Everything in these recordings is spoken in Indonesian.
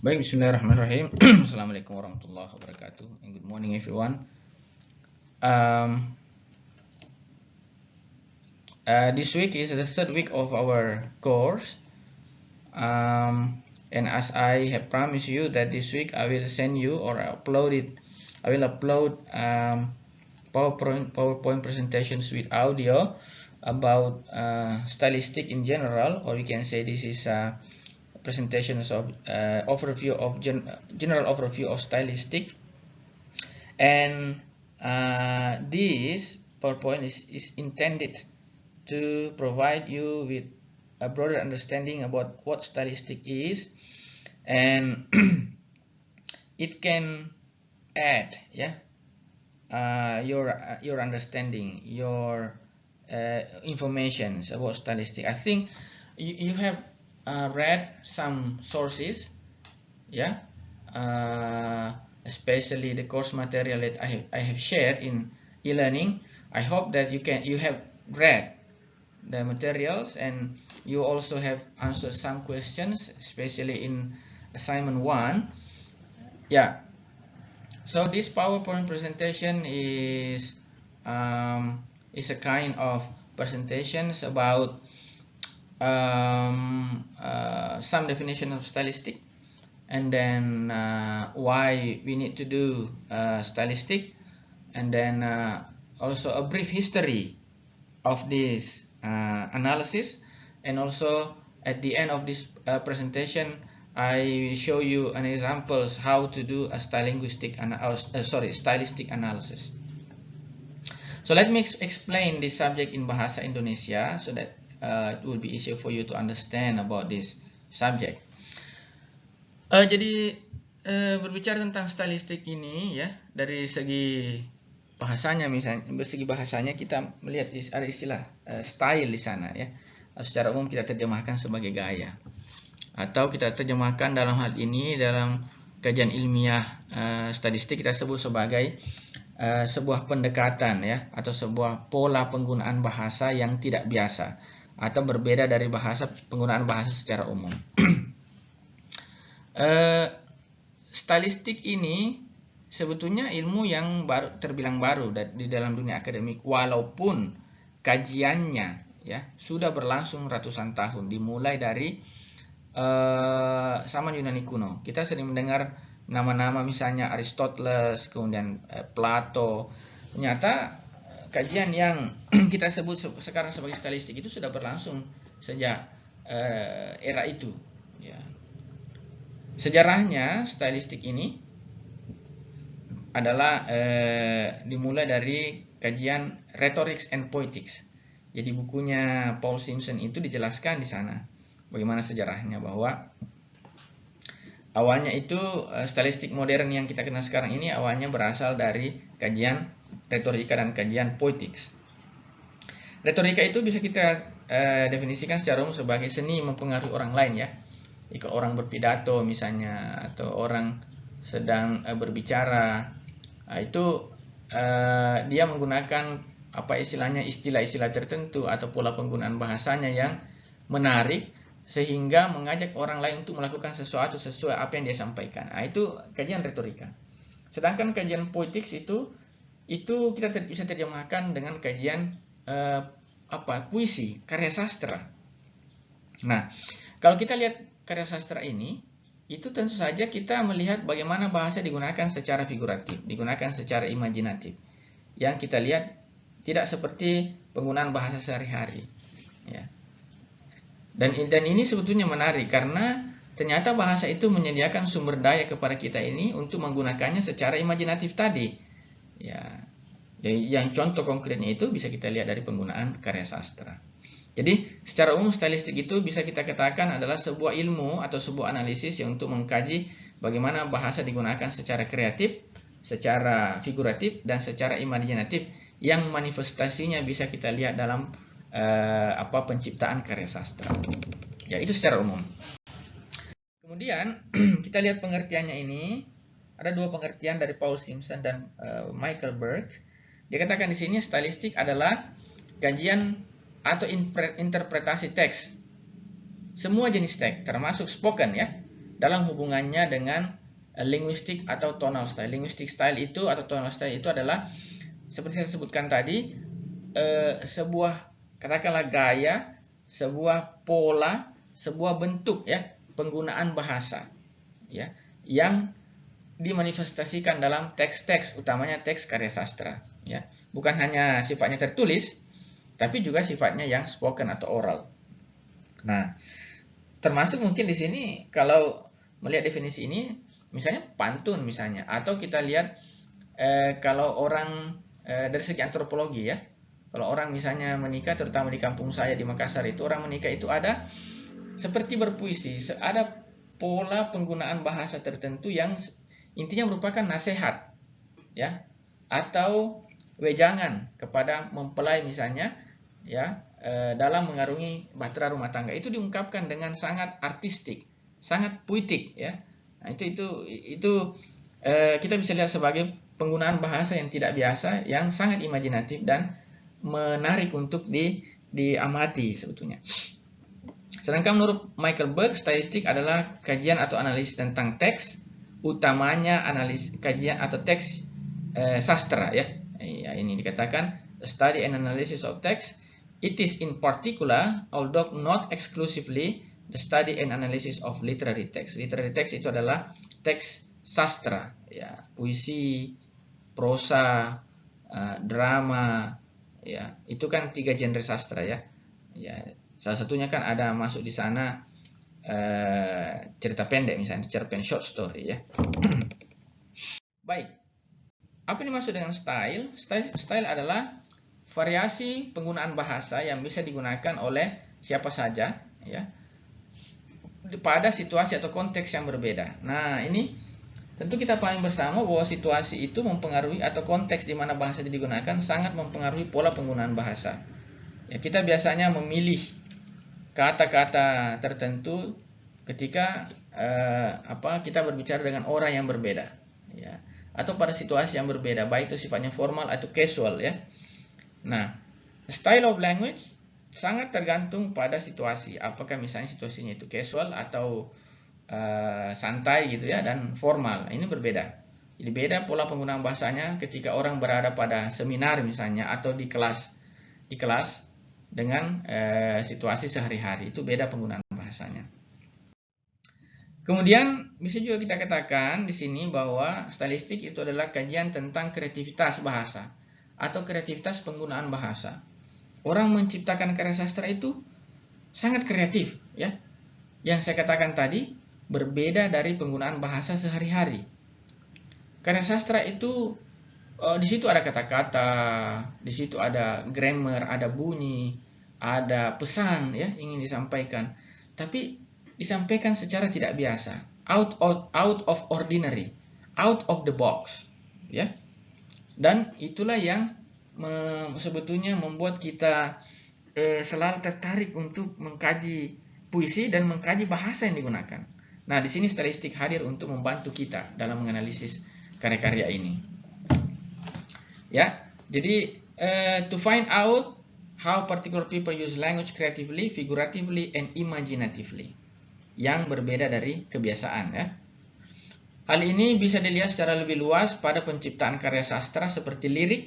Baik, bismillahirrahmanirrahim. Assalamualaikum warahmatullahi wabarakatuh. And good morning, everyone. This week is the third week of our course. And as I have promised you that this week I will send you or upload it. I will upload PowerPoint presentations with audio about stylistic in general, or we can say this is presentations of overview of general overview of stylistic. And this PowerPoint is intended to provide you with a broader understanding about what stylistic is, and it can add your understanding, your information about stylistic. I think you have read some sources, especially the course material that I have shared in e-learning. I hope that you have read the materials and you also have answered some questions, especially in assignment 1. So this PowerPoint presentation is a kind of presentations about some definition of stylistic, and then why we need to do stylistic, and then also a brief history of this analysis, and also at the end of this presentation I will show you an examples how to do a stylistic analysis. So let me explain this subject in Bahasa Indonesia so that it will be easier for you to understand about this subject. Jadi berbicara tentang stylistic ini ya, dari segi bahasanya, misalnya dari segi bahasanya kita melihat ada istilah style di sana ya. Secara umum kita terjemahkan sebagai gaya, atau kita terjemahkan dalam hal ini dalam kajian ilmiah statistik kita sebut sebagai sebuah pendekatan ya, atau sebuah pola penggunaan bahasa yang tidak biasa atau berbeda dari penggunaan bahasa secara umum. Stylistik ini sebetulnya ilmu yang terbilang baru di dalam dunia akademik, walaupun kajiannya ya sudah berlangsung ratusan tahun, dimulai dari zaman Yunani kuno. Kita sering mendengar nama-nama misalnya Aristoteles, kemudian Plato. Ternyata kajian yang kita sebut sekarang sebagai stylistik itu sudah berlangsung sejak era itu ya. Sejarahnya stylistik ini adalah dimulai dari kajian Rhetorics and Poetics. Jadi bukunya Paul Simpson itu dijelaskan di sana bagaimana sejarahnya, bahwa awalnya itu stylistik modern yang kita kenal sekarang ini awalnya berasal dari kajian retorika dan kajian poetics. Retorika itu bisa kita definisikan secara umum sebagai seni mempengaruhi orang lain ya. Jika orang berpidato misalnya, atau orang sedang berbicara, itu dia menggunakan istilah-istilah tertentu atau pola penggunaan bahasanya yang menarik sehingga mengajak orang lain untuk melakukan sesuatu sesuai apa yang dia sampaikan. Itu kajian retorika. Sedangkan kajian poetics itu kita bisa terjemahkan dengan kajian puisi, karya sastra. Nah, kalau kita lihat karya sastra ini, itu tentu saja kita melihat bagaimana bahasa digunakan secara figuratif, digunakan secara imajinatif. Yang kita lihat tidak seperti penggunaan bahasa sehari-hari. Ya. Dan ini sebetulnya menarik karena ternyata bahasa itu menyediakan sumber daya kepada kita ini untuk menggunakannya secara imajinatif tadi. Ya, yang contoh konkretnya itu bisa kita lihat dari penggunaan karya sastra. Jadi secara umum stylistik itu bisa kita katakan adalah sebuah ilmu atau sebuah analisis yang untuk mengkaji bagaimana bahasa digunakan secara kreatif, secara figuratif, dan secara imajinatif, yang manifestasinya bisa kita lihat dalam penciptaan karya sastra. Ya, itu secara umum. Kemudian kita lihat pengertiannya ini. Ada dua pengertian dari Paul Simpson dan Michael Berg. Dia katakan di sini stylistik adalah kajian atau interpretasi teks, semua jenis teks termasuk spoken ya, dalam hubungannya dengan linguistik atau tonal style. Linguistic style itu atau tonal style itu adalah seperti saya sebutkan tadi, sebuah katakanlah gaya, sebuah pola, sebuah bentuk ya penggunaan bahasa ya yang dimanifestasikan dalam teks-teks, utamanya teks karya sastra ya. Bukan hanya sifatnya tertulis, tapi juga sifatnya yang spoken atau oral. Nah, termasuk mungkin di sini kalau melihat definisi ini, misalnya pantun misalnya, atau kita lihat kalau orang dari segi antropologi ya, kalau orang misalnya menikah, terutama di kampung saya di Makassar itu, orang menikah itu ada seperti berpuisi, ada pola penggunaan bahasa tertentu yang intinya merupakan nasihat ya, atau wejangan kepada mempelai misalnya ya, dalam mengarungi bahtera rumah tangga. Itu diungkapkan dengan sangat artistik, sangat puitik ya. Nah, itu kita bisa lihat sebagai penggunaan bahasa yang tidak biasa, yang sangat imajinatif dan menarik untuk diamati sebetulnya. Sedangkan menurut Michael Berg, statistik adalah kajian atau analisis tentang teks, utamanya analisis kajian atau teks sastra ya. Ini dikatakan study and analysis of text. It is in particular, although not exclusively, the study and analysis of literary text. Literary text itu adalah teks sastra ya, puisi, prosa, drama ya. Itu kan 3 genre sastra ya. Ya, salah satunya kan ada masuk di sana cerita pendek misalnya, cerpen short story ya. Baik. Apa yang dimaksud dengan style? Style adalah variasi penggunaan bahasa yang bisa digunakan oleh siapa saja ya pada situasi atau konteks yang berbeda. Nah, ini tentu kita pahami bersama bahwa situasi itu mempengaruhi, atau konteks di mana bahasa itu digunakan sangat mempengaruhi pola penggunaan bahasa. Ya, kita biasanya memilih kata-kata tertentu ketika kita berbicara dengan orang yang berbeda ya, atau pada situasi yang berbeda, baik itu sifatnya formal atau casual ya. Nah, style of language sangat tergantung pada situasi, apakah misalnya situasinya itu casual atau santai gitu ya, dan formal. Ini berbeda. Jadi beda pola penggunaan bahasanya ketika orang berada pada seminar misalnya, atau di kelas dengan situasi sehari-hari. Itu beda penggunaan bahasanya. Kemudian bisa juga kita katakan di sini bahwa stylistik itu adalah kajian tentang kreativitas bahasa atau kreativitas penggunaan bahasa. Orang menciptakan karya sastra itu sangat kreatif ya. Yang saya katakan tadi berbeda dari penggunaan bahasa sehari-hari. Karya sastra itu di situ ada kata-kata, di situ ada grammar, ada bunyi, ada pesan ya ingin disampaikan. Tapi disampaikan secara tidak biasa, out of ordinary, out of the box ya. Dan itulah yang sebetulnya membuat kita selalu tertarik untuk mengkaji puisi dan mengkaji bahasa yang digunakan. Nah, di sini stylistik hadir untuk membantu kita dalam menganalisis karya-karya ini. Ya, jadi to find out how particular people use language creatively, figuratively, and imaginatively, yang berbeda dari kebiasaan ya. Hal ini bisa dilihat secara lebih luas pada penciptaan karya sastra seperti lirik,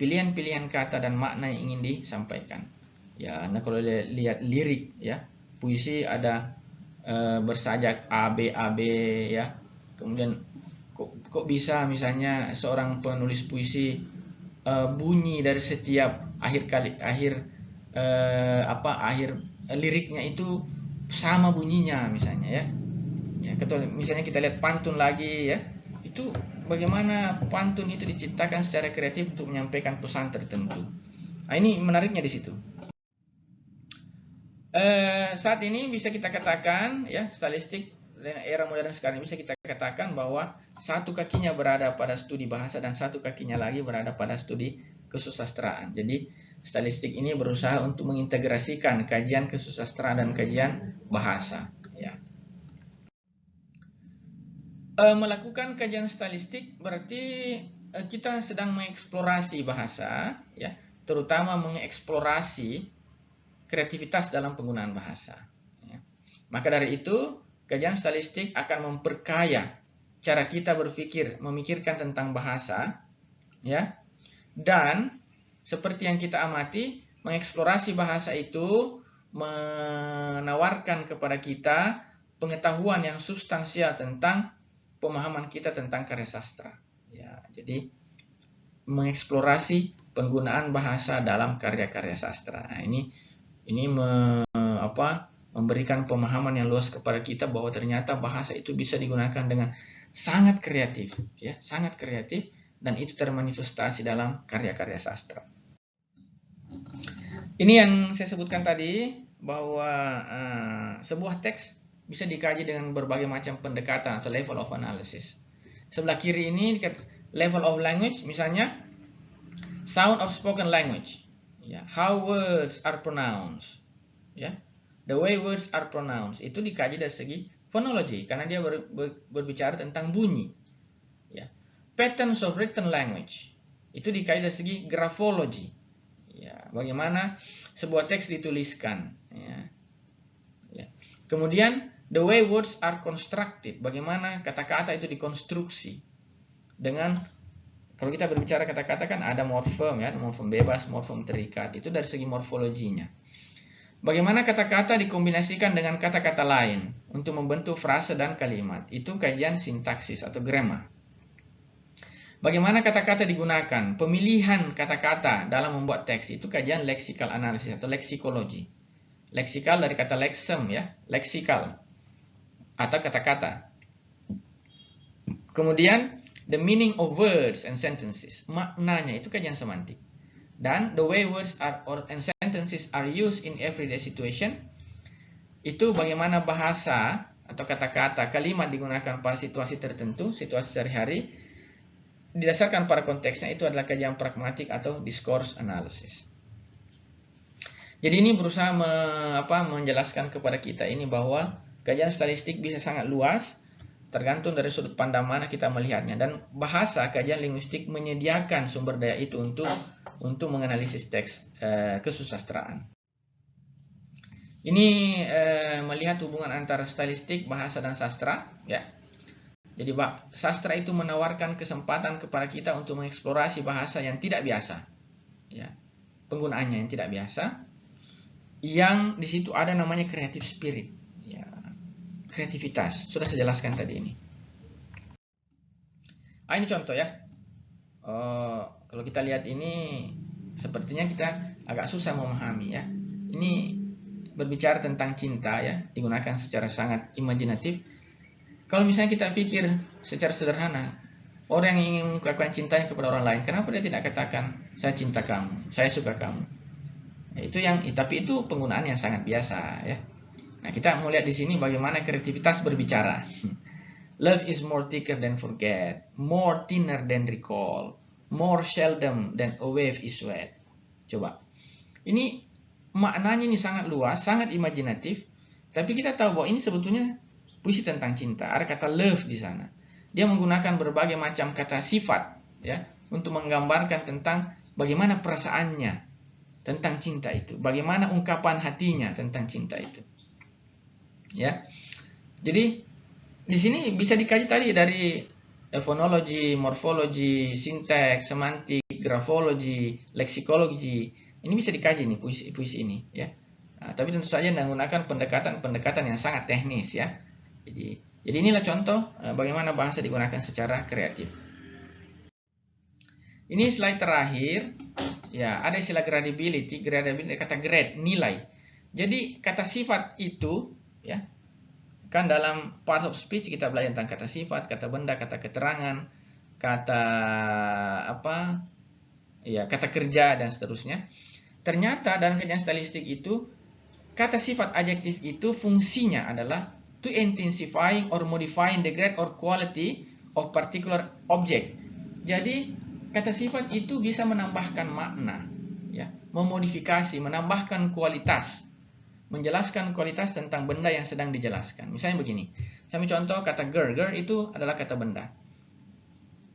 pilihan-pilihan kata dan makna yang ingin disampaikan. Ya, Anda kalau lihat lirik ya, puisi ada bersajak AB ya. Kemudian kok bisa misalnya seorang penulis puisi bunyi dari setiap akhir liriknya itu sama bunyinya misalnya ya. Misalnya kita lihat pantun lagi ya, itu bagaimana pantun itu diciptakan secara kreatif untuk menyampaikan pesan tertentu. Nah, ini menariknya di situ. Saat ini bisa kita katakan ya, stylistik era modern sekarang bisa kita katakan bahwa satu kakinya berada pada studi bahasa dan satu kakinya lagi berada pada studi kesusastraan. Jadi stylistik ini berusaha untuk mengintegrasikan kajian kesusastraan dan kajian bahasa ya. Melakukan kajian stylistik berarti kita sedang mengeksplorasi bahasa ya, terutama mengeksplorasi kreativitas dalam penggunaan bahasa ya. Maka dari itu kajian stylistik akan memperkaya cara kita berpikir, memikirkan tentang bahasa, ya. Dan seperti yang kita amati, mengeksplorasi bahasa itu menawarkan kepada kita pengetahuan yang substansial tentang pemahaman kita tentang karya sastra. Ya, jadi mengeksplorasi penggunaan bahasa dalam karya-karya sastra. Nah, ini memberikan pemahaman yang luas kepada kita bahwa ternyata bahasa itu bisa digunakan dengan sangat kreatif, ya, sangat kreatif, dan itu termanifestasi dalam karya-karya sastra. Ini yang saya sebutkan tadi, bahwa sebuah teks bisa dikaji dengan berbagai macam pendekatan atau level of analysis. Sebelah kiri ini level of language, misalnya sound of spoken language, ya, how words are pronounced, ya, the way words are pronounced, itu dikaji dari segi phonology karena dia berbicara tentang bunyi, ya. Patterns of written language itu dikaji dari segi graphology, ya, bagaimana sebuah teks dituliskan, ya. Ya. Kemudian the way words are constructed, bagaimana kata-kata itu dikonstruksi dengan, kalau kita berbicara kata-kata kan ada morfem, ya, morfem bebas, morfem terikat, itu dari segi morfologinya. Bagaimana kata-kata dikombinasikan dengan kata-kata lain untuk membentuk frase dan kalimat, itu kajian sintaksis atau grammar. Bagaimana kata-kata digunakan, pemilihan kata-kata dalam membuat teks, itu kajian lexical analysis atau leksikologi. Leksikal dari kata lexem, ya, leksikal atau kata-kata. Kemudian the meaning of words and sentences, maknanya itu kajian semantik. Dan the way words and sentences are used in everyday situation, itu bagaimana bahasa atau kata-kata, kalimat digunakan pada situasi tertentu, situasi sehari-hari, didasarkan pada konteksnya, itu adalah kajian pragmatik atau discourse analysis. Jadi ini berusaha menjelaskan kepada kita ini bahwa kajian stylistik bisa sangat luas, tergantung dari sudut pandang mana kita melihatnya. Dan bahasa, kajian linguistik menyediakan sumber daya itu untuk menganalisis teks kesusastraan. Ini melihat hubungan antara stylistik, bahasa, dan sastra, ya. Jadi sastra itu menawarkan kesempatan kepada kita untuk mengeksplorasi bahasa yang tidak biasa, ya, penggunaannya yang tidak biasa, yang di situ ada namanya creative spirit, ya, kreativitas. Sudah saya jelaskan tadi ini. Ini contoh, ya. Kalau kita lihat ini, sepertinya kita agak susah memahami, ya. Ini berbicara tentang cinta, ya, digunakan secara sangat imajinatif. Kalau misalnya kita pikir secara sederhana, orang yang ingin mengungkapkan cintanya kepada orang lain, kenapa dia tidak katakan saya cinta kamu, saya suka kamu? Tapi itu penggunaan yang sangat biasa, ya. Nah, kita mau lihat di sini bagaimana kreativitas berbicara. Love is more thicker than forget, more thinner than recall, more seldom than a wave is wet. Coba, ini maknanya ini sangat luas, sangat imajinatif, tapi kita tahu bahwa ini sebetulnya puisi tentang cinta. Ada kata love di sana. Dia menggunakan berbagai macam kata sifat, ya, untuk menggambarkan tentang bagaimana perasaannya tentang cinta itu, bagaimana ungkapan hatinya tentang cinta itu, ya. Jadi di sini bisa dikaji tadi dari phonology, morfologi, sinteks, semantik, grafologi, leksikologi. Ini bisa dikaji nih puisi ini, ya. Nah, tapi tentu saja menggunakan pendekatan yang sangat teknis, ya. Jadi inilah contoh bagaimana bahasa digunakan secara kreatif. Ini slide terakhir, ya, ada istilah gradability, kata grade, nilai. Jadi kata sifat itu, ya, kan dalam part of speech kita belajar tentang kata sifat, kata benda, kata keterangan, kata kata kerja, dan seterusnya. Ternyata dalam kajian stylistik itu, kata sifat adjektif itu fungsinya adalah to intensifying or modifying the grade or quality of particular object. Jadi kata sifat itu bisa menambahkan makna, ya, memodifikasi, menambahkan kualitas, menjelaskan kualitas tentang benda yang sedang dijelaskan. Misalnya begini, kami contoh kata girl. Girl itu adalah kata benda.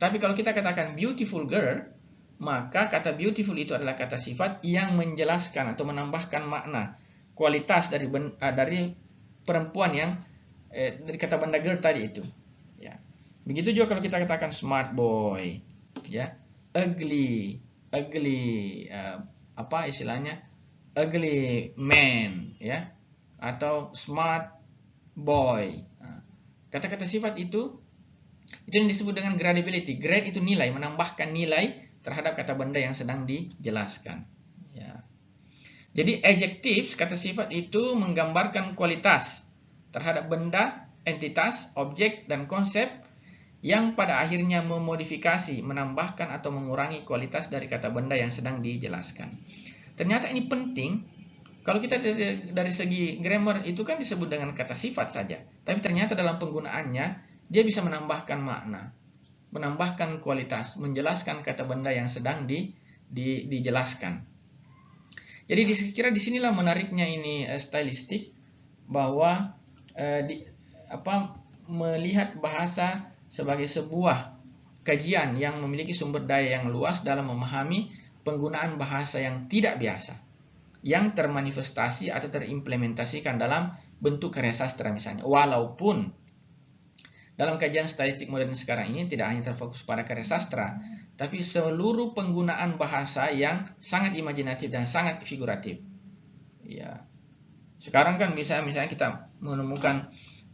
Tapi kalau kita katakan beautiful girl, maka kata beautiful itu adalah kata sifat yang menjelaskan atau menambahkan makna, kualitas dari perempuan yang dari kata benda girl tadi itu. Ya. Begitu juga kalau kita katakan smart boy, ya, ugly, apa istilahnya, ugly man, ya, atau smart boy. Nah, kata-kata sifat itu yang disebut dengan gradability. Grade itu nilai, menambahkan nilai terhadap kata benda yang sedang dijelaskan. Ya. Jadi adjectives, kata sifat itu menggambarkan kualitas terhadap benda, entitas, objek, dan konsep yang pada akhirnya memodifikasi, menambahkan atau mengurangi kualitas dari kata benda yang sedang dijelaskan. Ternyata ini penting. Kalau kita dari segi grammar itu kan disebut dengan kata sifat saja, tapi ternyata dalam penggunaannya dia bisa menambahkan makna, menambahkan kualitas, menjelaskan kata benda yang sedang dijelaskan. Jadi kira disinilah menariknya ini stylistik, bahwa melihat bahasa sebagai sebuah kajian yang memiliki sumber daya yang luas dalam memahami penggunaan bahasa yang tidak biasa, yang termanifestasi atau terimplementasikan dalam bentuk karya sastra misalnya. Walaupun dalam kajian statistik modern sekarang ini tidak hanya terfokus pada karya sastra, tapi seluruh penggunaan bahasa yang sangat imajinatif dan sangat figuratif. Ya. Sekarang kan misalnya kita menemukan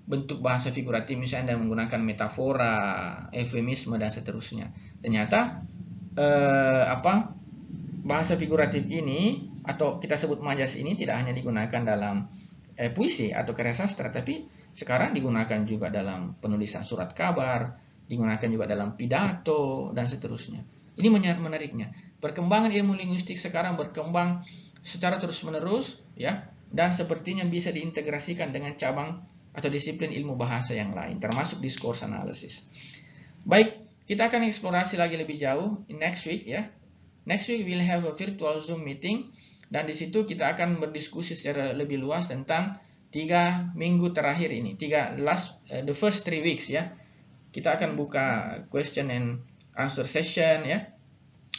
bentuk bahasa figuratif misalnya dengan menggunakan metafora, eufemisme dan seterusnya. Ternyata bahasa figuratif ini atau kita sebut majas ini tidak hanya digunakan dalam puisi atau karya sastra, tapi sekarang digunakan juga dalam penulisan surat kabar, digunakan juga dalam pidato dan seterusnya. Ini menariknya. Perkembangan ilmu linguistik sekarang berkembang secara terus-menerus, ya, dan sepertinya bisa diintegrasikan dengan cabang atau disiplin ilmu bahasa yang lain, termasuk discourse analysis. Baik, kita akan eksplorasi lagi lebih jauh next week, ya. Next week we'll have a virtual Zoom meeting, dan di situ kita akan berdiskusi secara lebih luas tentang 3 minggu terakhir ini, the first 3 weeks, ya. Kita akan buka question and answer session, ya.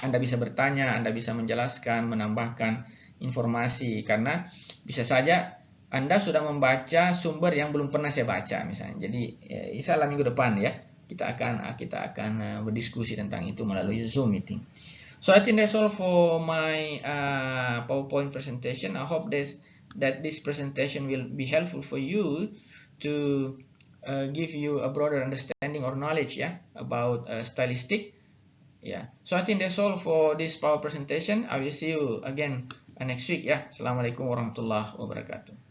Anda bisa bertanya, Anda bisa menjelaskan, menambahkan informasi, karena bisa saja Anda sudah membaca sumber yang belum pernah saya baca misalnya. Jadi insya Allah minggu depan, ya, kita akan berdiskusi tentang itu melalui Zoom meeting. So I think that's all for my PowerPoint presentation. I hope that this presentation will be helpful for you to give you a broader understanding or knowledge, yeah, about stylistic. Yeah. So I think that's all for this PowerPoint presentation. I will see you again next week. Yeah. Assalamualaikum warahmatullahi wabarakatuh.